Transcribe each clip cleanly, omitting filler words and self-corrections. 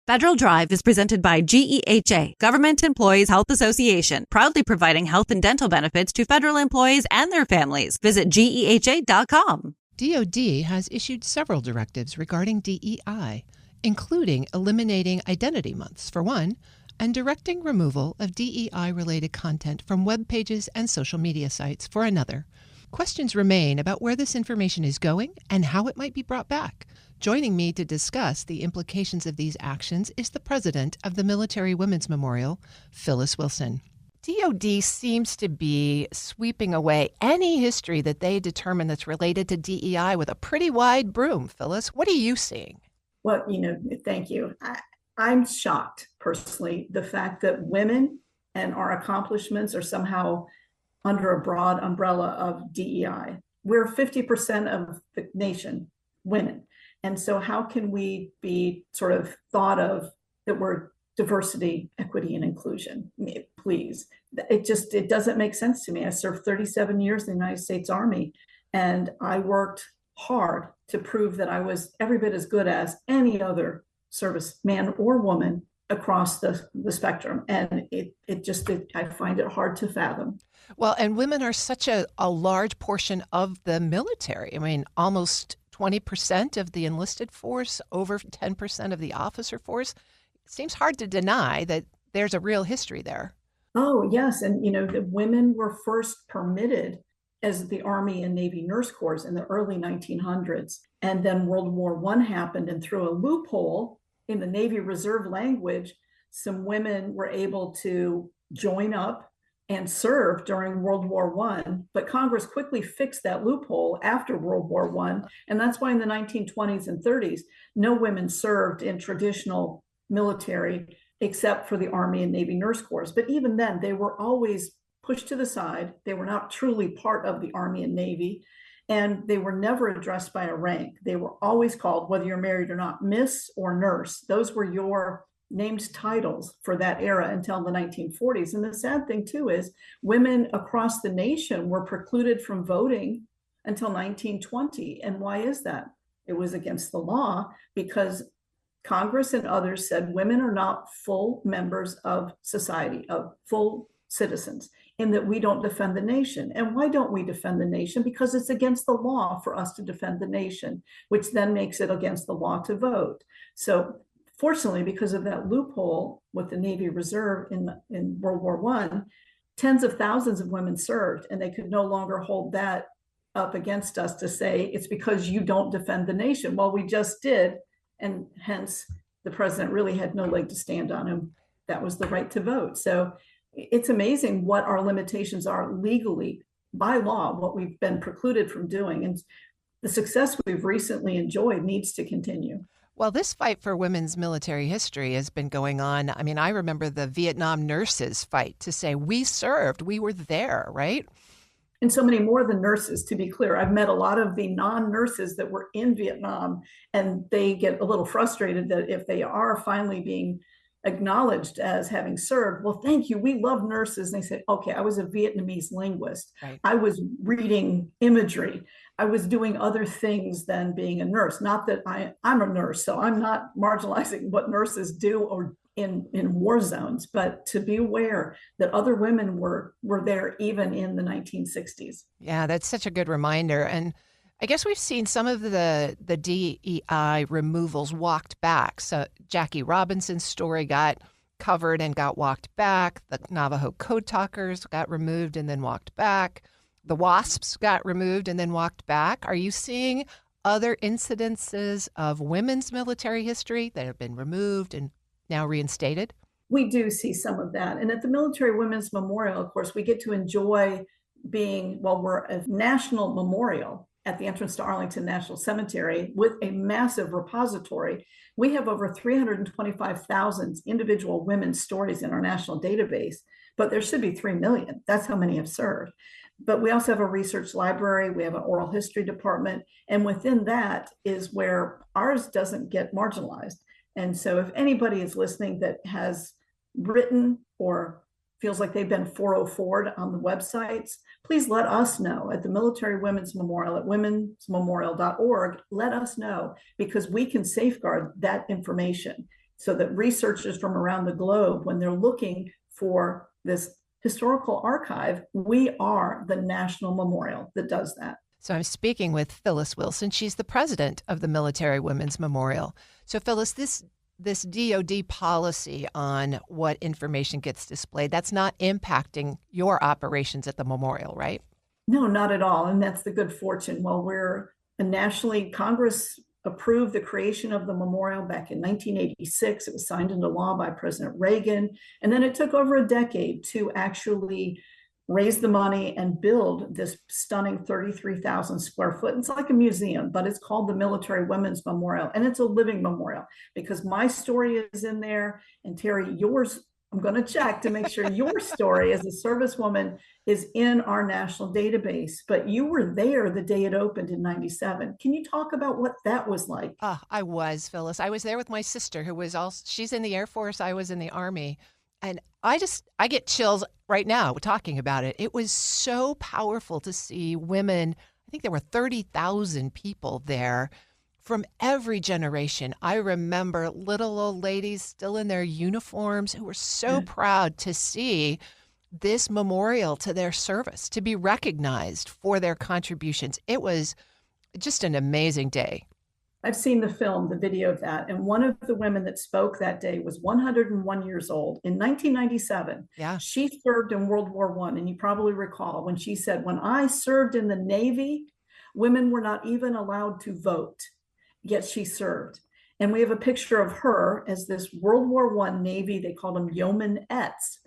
Federal Drive is presented by GEHA, Government Employees Health Association, proudly providing health and dental benefits to federal employees and their families. Visit GEHA.com. DoD has issued several directives regarding DEI, including eliminating identity months, for one, and directing removal of DEI-related content from web pages and social media sites, for another. Questions remain about where this information is going and how it might be brought back. Joining me to discuss the implications of these actions is the president of the Military Women's Memorial, Phyllis Wilson. DoD seems to be sweeping away any history that they determine that's related to DEI with a pretty wide broom. Phyllis, what are you seeing? Well, thank you. I'm shocked, personally, the fact that women and our accomplishments are somehow under a broad umbrella of DEI. We're 50% of the nation, women. And so how can we be sort of thought of that we're diversity, equity, and inclusion? Please. It doesn't make sense to me. I served 37 years in the United States Army, and I worked hard to prove that I was every bit as good as any other service man or woman across the spectrum. And I find it hard to fathom. Well, and women are such a large portion of the military. I mean, almost 20% of the enlisted force, over 10% of the officer force. It seems hard to deny that there's a real history there. Oh, yes. And, the women were first permitted as the Army and Navy nurse corps in the early 1900s. And then World War I happened, and through a loophole in the Navy Reserve language, some women were able to join up and serve during World War I. But Congress quickly fixed that loophole after World War I. And that's why in the 1920s and 30s, no women served in traditional military except for the Army and Navy nurse corps. But even then, they were always pushed to the side. They were not truly part of the Army and Navy, and they were never addressed by a rank. They were always called, whether you're married or not, Miss or Nurse. Those were your named titles for that era until the 1940s. And the sad thing, too, is women across the nation were precluded from voting until 1920. And why is that? It was against the law because Congress and others said women are not full members of society, of full citizens, in that we don't defend the nation. And why don't we defend the nation? Because it's against the law for us to defend the nation, which then makes it against the law to vote. So fortunately, because of that loophole with the Navy Reserve in World War I, tens of thousands of women served, and they could no longer hold that up against us to say it's because you don't defend the nation. Well, we just did, and hence the president really had no leg to stand on him. That was the right to vote. So it's amazing what our limitations are legally by law, what we've been precluded from doing. And the success we've recently enjoyed needs to continue. Well, this fight for women's military history has been going on. I mean, I remember the Vietnam nurses fight to say we served, we were there, right? And so many more than nurses, to be clear. I've met a lot of the non-nurses that were in Vietnam, and they get a little frustrated that if they are finally being acknowledged as having served, well, thank you, we love nurses. And they said, okay, I was a Vietnamese linguist. Right. I was reading imagery. I was doing other things than being a nurse. Not that I'm a nurse, so I'm not marginalizing what nurses do or in war zones, but to be aware that other women were there even in the 1960s. Yeah, that's such a good reminder. And I guess we've seen some of the DEI removals walked back. So Jackie Robinson's story got covered and got walked back. The Navajo Code Talkers got removed and then walked back. The WASPs got removed and then walked back. Are you seeing other incidences of women's military history that have been removed and now reinstated? We do see some of that. And at the Military Women's Memorial, of course, we get to enjoy we're a national memorial at the entrance to Arlington National Cemetery with a massive repository. We have over 325,000 individual women's stories in our national database, but there should be 3 million. That's how many have served. But we also have a research library, we have an oral history department, and within that is where ours doesn't get marginalized. And so if anybody is listening that has written or feels like they've been 404'd on the websites, please let us know at the Military Women's Memorial at womensmemorial.org. Let us know, because we can safeguard that information. so that researchers from around the globe, when they're looking for this historical archive, we are the national memorial that does that. So I'm speaking with Phyllis Wilson. She's the president of the Military Women's Memorial. So Phyllis, this DoD policy on what information gets displayed, that's not impacting your operations at the memorial, right? No, not at all. And that's the good fortune. Well, we're a nationally, Congress approved the creation of the memorial back in 1986. It was signed into law by President Reagan. And then it took over a decade to actually raise the money and build this stunning 33,000 square foot. It's like a museum, but it's called the Military Women's Memorial. And it's a living memorial because my story is in there. And Terry, yours, I'm going to check to make sure your story as a servicewoman is in our national database. But you were there the day it opened in 97. Can you talk about what that was like? I was, Phyllis. I was there with my sister who was also, she's in the Air Force. I was in the Army. And I get chills right now talking about it. It was so powerful to see women. I think there were 30,000 people there from every generation. I remember little old ladies still in their uniforms who were so proud to see this memorial to their service, to be recognized for their contributions. It was just an amazing day. I've seen the film, the video of that. And one of the women that spoke that day was 101 years old in 1997. Yeah. She served in World War I. And you probably recall when she said, when I served in the Navy, women were not even allowed to vote, yet she served. And we have a picture of her as this World War I Navy, they called them yeomanettes,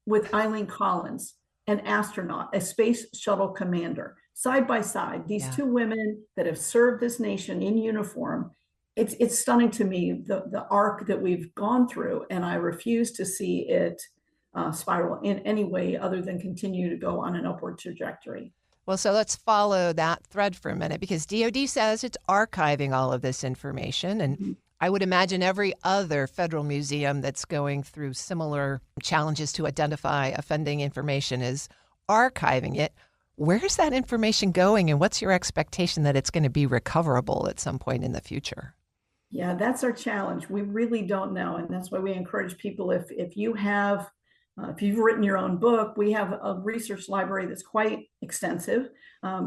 with Eileen Collins, an astronaut, a space shuttle commander. Side by side, these two women that have served this nation in uniform, it's stunning to me, the arc that we've gone through, and I refuse to see it spiral in any way other than continue to go on an upward trajectory. Well, so let's follow that thread for a minute, because DoD says it's archiving all of this information, and I would imagine every other federal museum that's going through similar challenges to identify offending information is archiving it. Where's that information going, and what's your expectation that it's going to be recoverable at some point in the future? Yeah, that's our challenge. We really don't know, and that's why we encourage people, if you have, if you've written your own book, we have a research library that's quite extensive,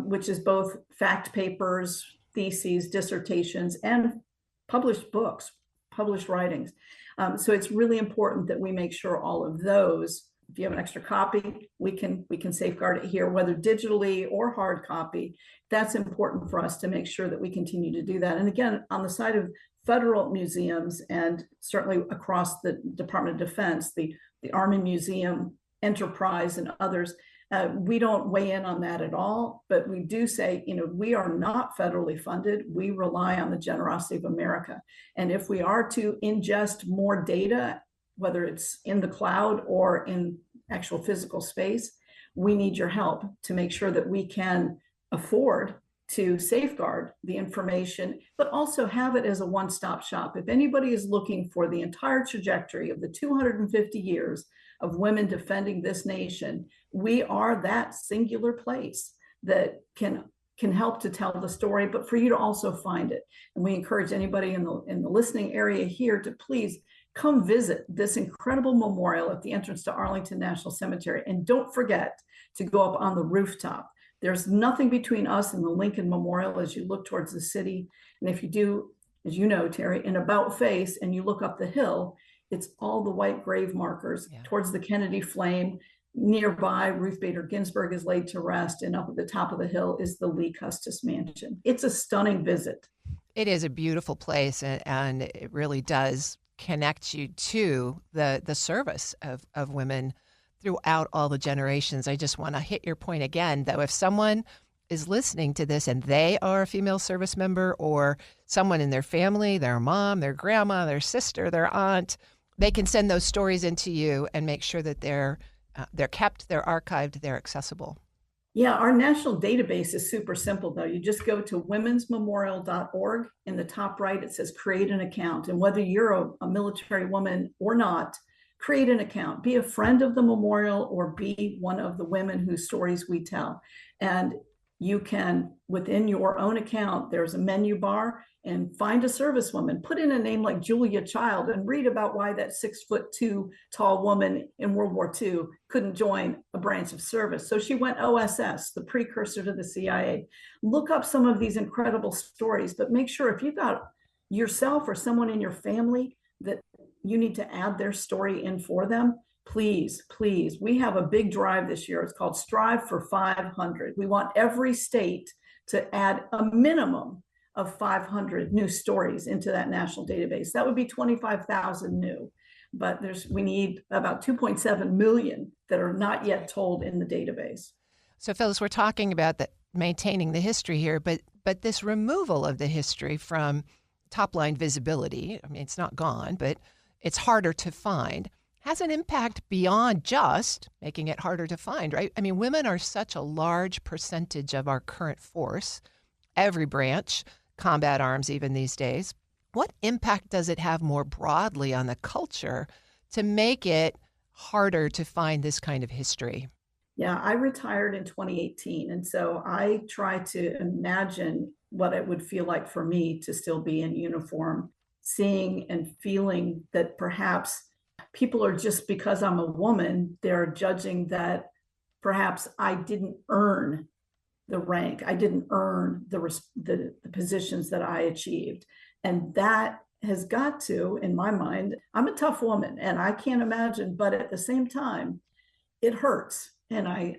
which is both fact papers, theses, dissertations, and published books, published writings. So it's really important that we make sure all of those. If you have an extra copy, we can safeguard it here, whether digitally or hard copy. That's important for us to make sure that we continue to do that. And again, on the side of federal museums and certainly across the Department of Defense, the Army Museum Enterprise and others, we don't weigh in on that at all. But we do say, we are not federally funded. We rely on the generosity of America. And if we are to ingest more data, whether it's in the cloud or in actual physical space, we need your help to make sure that we can afford to safeguard the information, but also have it as a one-stop shop. If anybody is looking for the entire trajectory of the 250 years of women defending this nation, we are that singular place that can help to tell the story, but for you to also find it. And we encourage anybody in the listening area here to please come visit this incredible memorial at the entrance to Arlington National Cemetery. And don't forget to go up on the rooftop. There's nothing between us and the Lincoln Memorial as you look towards the city. And if you do, as you know, Terry, an about face and you look up the hill, it's all the white grave markers towards the Kennedy flame. Nearby, Ruth Bader Ginsburg is laid to rest, and up at the top of the hill is the Lee Custis Mansion. It's a stunning visit. It is a beautiful place, and it really does connect you to the service of women throughout all the generations. I just want to hit your point again, that if someone is listening to this and they are a female service member, or someone in their family, their mom, their grandma, their sister, their aunt, they can send those stories into you and make sure that they're kept, they're archived, they're accessible. Yeah, our national database is super simple, though. You just go to womensmemorial.org. In the top right, it says create an account. And whether you're a military woman or not, create an account. Be a friend of the memorial or be one of the women whose stories we tell. And you can, within your own account, there's a menu bar, and find a servicewoman. Put in a name like Julia Child and read about why that 6'2" tall woman in World War II couldn't join a branch of service. So she went OSS, the precursor to the CIA. Look up some of these incredible stories, but make sure if you've got yourself or someone in your family that you need to add their story in for them, please, please. We have a big drive this year. It's called Strive for 500. We want every state to add a minimum of 500 new stories into that national database. That would be 25,000 new, but we need about 2.7 million that are not yet told in the database. So Phyllis, we're talking about maintaining the history here, but this removal of the history from top line visibility, I mean, it's not gone, but it's harder to find, has an impact beyond just making it harder to find, right? I mean, women are such a large percentage of our current force, every branch, combat arms even these days. What impact does it have more broadly on the culture to make it harder to find this kind of history? Yeah, I retired in 2018. And so I try to imagine what it would feel like for me to still be in uniform, seeing and feeling that perhaps people are just, because I'm a woman, they're judging that perhaps I didn't earn the rank. I didn't earn the positions that I achieved. And that has got to, in my mind, I'm a tough woman and I can't imagine, but at the same time, it hurts. And I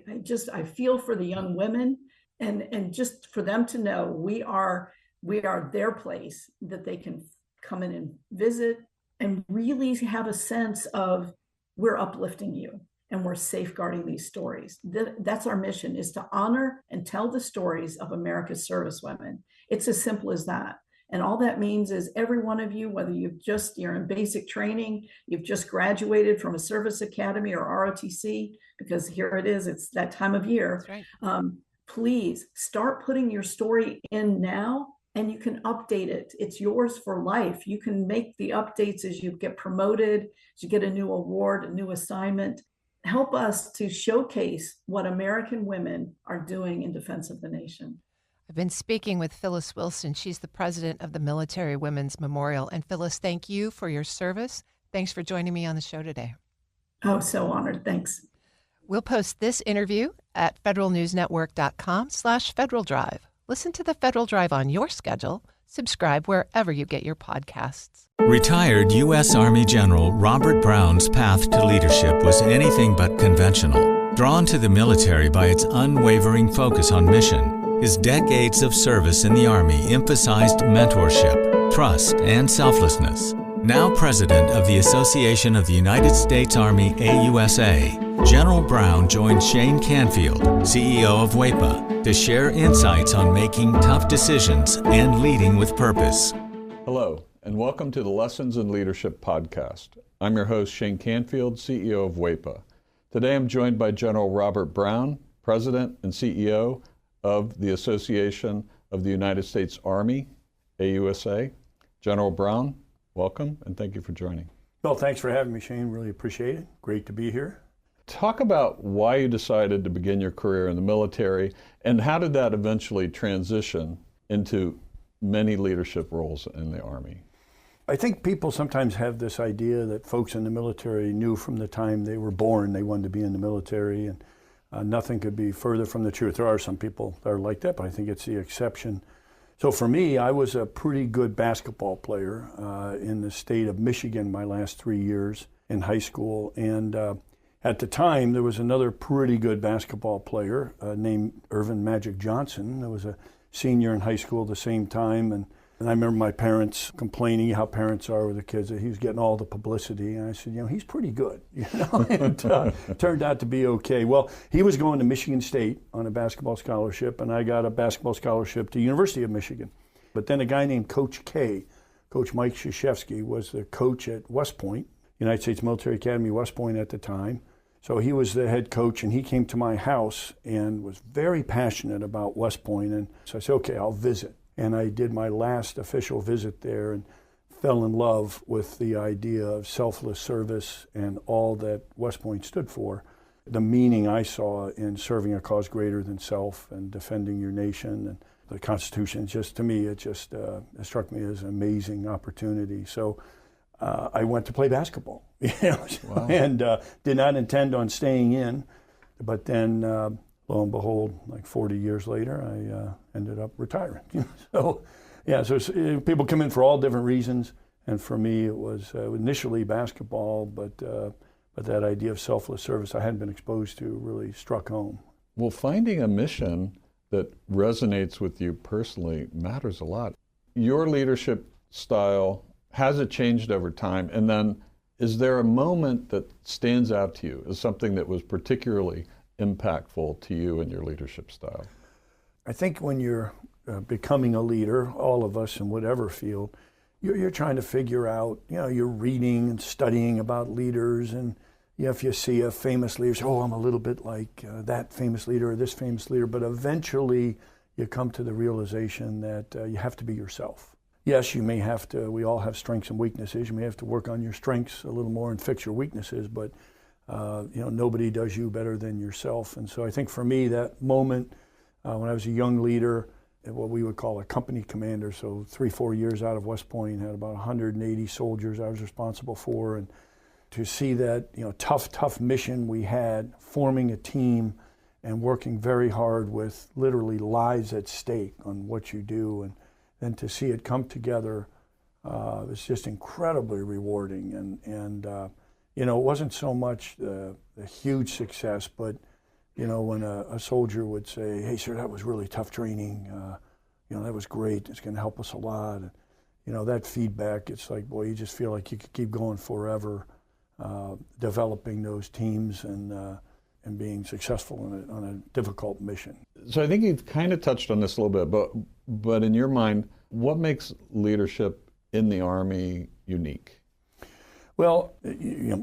feel for the young women and just for them to know we are their place, that they can come in and visit and really have a sense of we're uplifting you and we're safeguarding these stories. That's our mission, is to honor and tell the stories of America's servicewomen. It's as simple as that. And all that means is every one of you, whether you're in basic training, you've just graduated from a service academy or ROTC, because here it is, it's that time of year. That's right. Please start putting your story in now, and you can update it. It's yours for life. You can make the updates as you get promoted, as you get a new award, a new assignment. Help us to showcase what American women are doing in defense of the nation. I've been speaking with Phyllis Wilson. She's the president of the Military Women's Memorial. And Phyllis, thank you for your service. Thanks for joining me on the show today. Oh, so honored. Thanks. We'll post this interview at federalnewsnetwork.com/Federal Drive. Listen to the Federal Drive on your schedule. Subscribe wherever you get your podcasts. Retired U.S. Army General Robert Brown's path to leadership was anything but conventional. Drawn to the military by its unwavering focus on mission, his decades of service in the Army emphasized mentorship, trust, and selflessness. Now president of the Association of the United States Army AUSA, General Brown joined Shane Canfield, CEO of WEPA, to share insights on making tough decisions and leading with purpose. Hello, and welcome to the Lessons in Leadership podcast. I'm your host, Shane Canfield, CEO of WEPA. Today I'm joined by General Robert Brown, President and CEO of the Association of the United States Army, AUSA. General Brown, welcome, and thank you for joining. Well, thanks for having me, Shane. Really appreciate it. Great to be here. Talk about why you decided to begin your career in the military, and how did that eventually transition into many leadership roles in the Army? I think people sometimes have this idea that folks in the military knew from the time they were born they wanted to be in the military, and nothing could be further from the truth. There are some people that are like that, but I think it's the exception. So for me, I was a pretty good basketball player in the state of Michigan my last 3 years in high school. And at the time, there was another pretty good basketball player named Irvin Magic Johnson. That was a senior in high school at the same time. And I remember my parents complaining how parents are with the kids, that he was getting all the publicity. And I said, he's pretty good, and turned out to be okay. Well, he was going to Michigan State on a basketball scholarship, and I got a basketball scholarship to University of Michigan. But then a guy named Coach K, Coach Mike Krzyzewski, was the coach at West Point, United States Military Academy, West Point at the time. So he was the head coach, and he came to my house and was very passionate about West Point. And so I said, okay, I'll visit. And I did my last official visit there and fell in love with the idea of selfless service and all that West Point stood for. the meaning I saw in serving a cause greater than self and defending your nation and the Constitution, just to me, it struck me as an amazing opportunity. So I went to play basketball, Wow. and did not intend on staying in, but then lo and behold, like 40 years later, I ended up retiring. So people come in for all different reasons, and for me it was initially basketball, but that idea of selfless service I hadn't been exposed to really struck home. Well, finding a mission that resonates with you personally matters a lot. Your leadership style, has it changed over time? And then is there a moment that stands out to you as something that was particularly impactful to you in your leadership style? I think when you're becoming a leader, all of us in whatever field, you're trying to figure out, you're reading and studying about leaders, and if you see a famous leader, say, I'm a little bit like that famous leader or this famous leader, but eventually you come to the realization that you have to be yourself. Yes, you may have to, we all have strengths and weaknesses. You may have to work on your strengths a little more and fix your weaknesses, but nobody does you better than yourself. And so I think for me, that moment when I was a young leader, what we would call a company commander, so 3-4 years out of West Point, had about 180 soldiers I was responsible for, and to see that tough mission we had, forming a team and working very hard with literally lives at stake on what you do, and then to see it come together, it's just incredibly rewarding. And it wasn't so much the huge success, but when a soldier would say, "Hey, sir, that was really tough training. That was great. It's going to help us a lot." That feedback, it's like, boy, you just feel like you could keep going forever, developing those teams and being successful on a difficult mission. So I think you've kind of touched on this a little bit, but in your mind, what makes leadership in the Army unique? Well,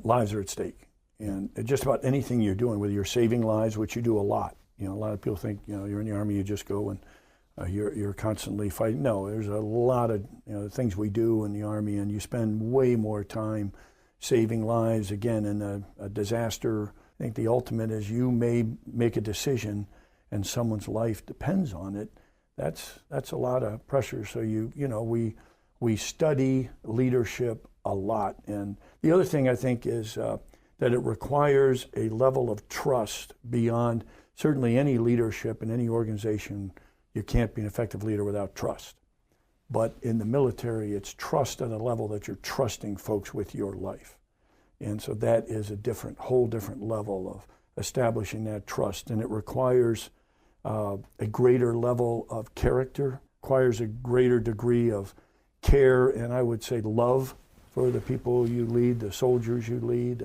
lives are at stake. And just about anything you're doing, whether you're saving lives, which you do a lot. A lot of people think, you're in the Army, you just go and you're constantly fighting. No, there's a lot of things we do in the Army, and you spend way more time saving lives. Again, in a disaster, I think the ultimate is you may make a decision and someone's life depends on it. That's a lot of pressure. So we study leadership a lot. And the other thing I think is that it requires a level of trust beyond certainly any leadership in any organization. You can't be an effective leader without trust. But in the military, it's trust at a level that you're trusting folks with your life. And so that is a whole different level of establishing that trust. And it requires a greater level of character, requires a greater degree of care, and I would say love for the people you lead, the soldiers you lead.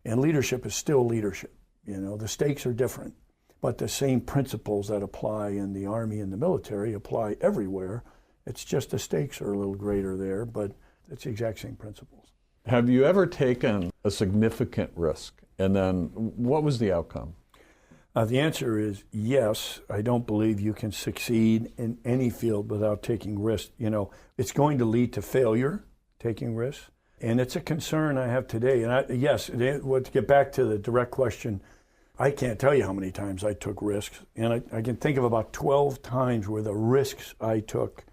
And leadership is still leadership. The stakes are different, but the same principles that apply in the Army and the military apply everywhere. It's just the stakes are a little greater there, but it's the exact same principles. Have you ever taken a significant risk, and then what was the outcome? The answer is yes. I don't believe you can succeed in any field without taking risks. It's going to lead to failure, taking risks. And it's a concern I have today. And to get back to the direct question, I can't tell you how many times I took risks. And I can think of about 12 times where the risks I took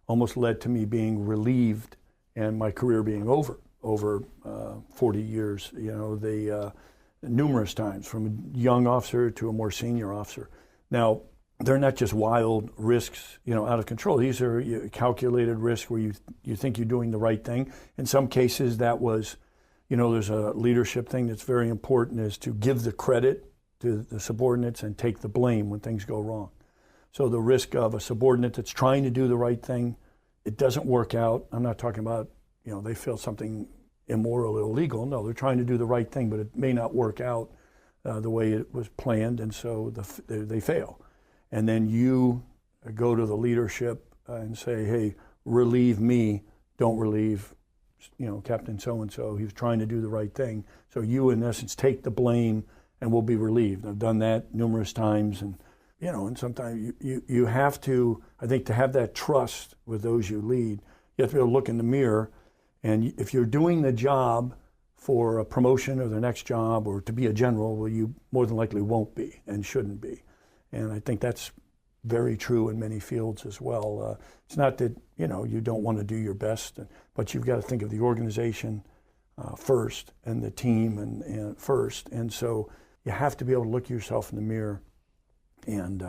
almost led to me being relieved and my career being over 40 years. Numerous times, from a young officer to a more senior officer. Now, they're not just wild risks, out of control. These are calculated risks where you think you're doing the right thing. In some cases, that was, there's a leadership thing that's very important, is to give the credit to the subordinates and take the blame when things go wrong. So the risk of a subordinate that's trying to do the right thing, it doesn't work out. I'm not talking about, they feel something immoral, illegal. No, they're trying to do the right thing, but it may not work out the way it was planned, and so they fail. And then you go to the leadership and say, "Hey, relieve me. Don't relieve, Captain so-and-so. He was trying to do the right thing." So you, in essence, take the blame and we'll be relieved. I've done that numerous times, and and sometimes you have to, I think, to have that trust with those you lead, you have to be able to look in the mirror. And if you're doing the job for a promotion or the next job or to be a general, well, you more than likely won't be and shouldn't be. And I think that's very true in many fields as well. It's not that, you don't want to do your best, but you've got to think of the organization first and the team and first. And so you have to be able to look yourself in the mirror and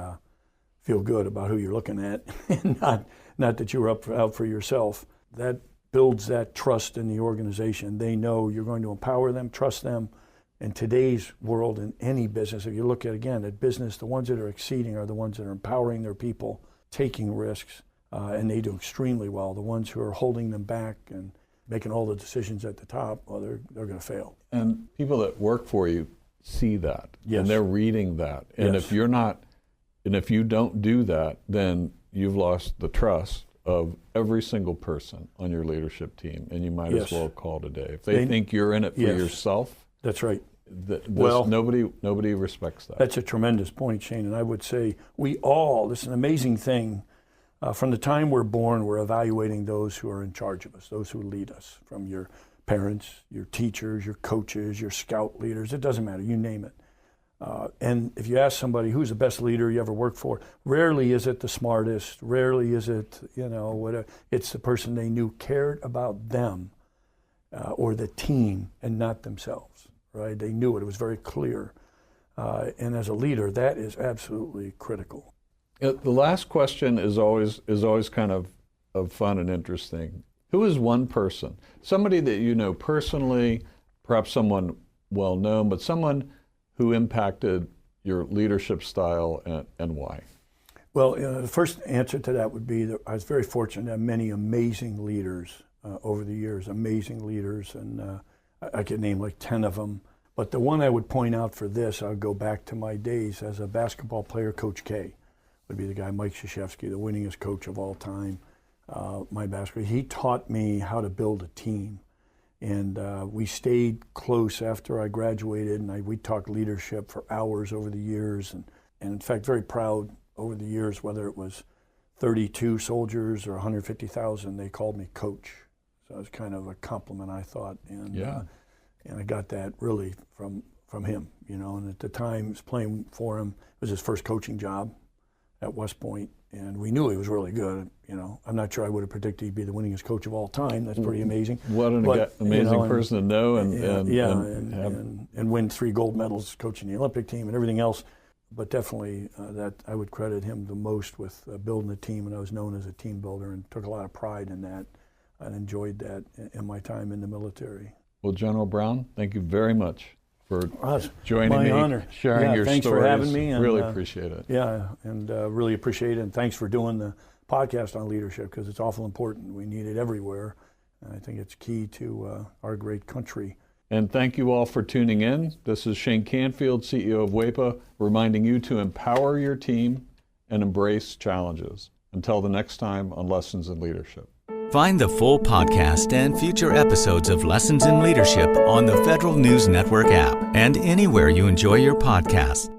feel good about who you're looking at, and not that you're out for yourself. That builds that trust in the organization. They know you're going to empower them, trust them. In today's world, in any business, if you look at business, the ones that are exceeding are the ones that are empowering their people, taking risks, and they do extremely well. The ones who are holding them back and making all the decisions at the top, well, they're going to fail. And people that work for you see that, yes. and they're reading that. And yes. if you don't do that, then you've lost the trust of every single person on your leadership team, and you might yes. as well call it a day. If they think you're in it for yes. yourself, that's right. Nobody respects that. That's a tremendous point, Shane, and I would say this is an amazing thing. From the time we're born, we're evaluating those who are in charge of us, those who lead us, from your parents, your teachers, your coaches, your scout leaders. It doesn't matter, you name it. And if you ask somebody who's the best leader you ever worked for, rarely is it the smartest, rarely is it, whatever. It's the person they knew cared about them or the team and not themselves, right? They knew it. It was very clear. And as a leader, that is absolutely critical. The last question is always kind of fun and interesting. Who is one person, somebody that you know personally, perhaps someone well known, but someone who impacted your leadership style and why? Well, the first answer to that would be that I was very fortunate to have many amazing leaders over the years, amazing leaders, and I could name like 10 of them. But the one I would point out for this, I would go back to my days as a basketball player. Coach K would be the guy, Mike Krzyzewski, the winningest coach of all time. He taught me how to build a team. And we stayed close after I graduated, and we talked leadership for hours over the years. And in fact, very proud over the years, whether it was 32 soldiers or 150,000, they called me coach. So it was kind of a compliment, I thought. And, and I got that really from him, and at the time I was playing for him. It was his first coaching job at West Point, and we knew he was really good. I'm not sure I would have predicted he'd be the winningest coach of all time. That's pretty amazing. What an amazing person to know and win 3 gold medals coaching the Olympic team and everything else. But definitely that I would credit him the most with building a team, and I was known as a team builder and took a lot of pride in that and enjoyed that in my time in the military. Well, General Brown, thank you very much for joining me, honor. Sharing your thanks stories. For having me. And, really appreciate it. And really appreciate it. And thanks for doing the podcast on leadership, because it's awful important. We need it everywhere. And I think it's key to our great country. And thank you all for tuning in. This is Shane Canfield, CEO of WEPA, reminding you to empower your team and embrace challenges. Until the next time on Lessons in Leadership. Find the full podcast and future episodes of Lessons in Leadership on the Federal News Network app and anywhere you enjoy your podcasts.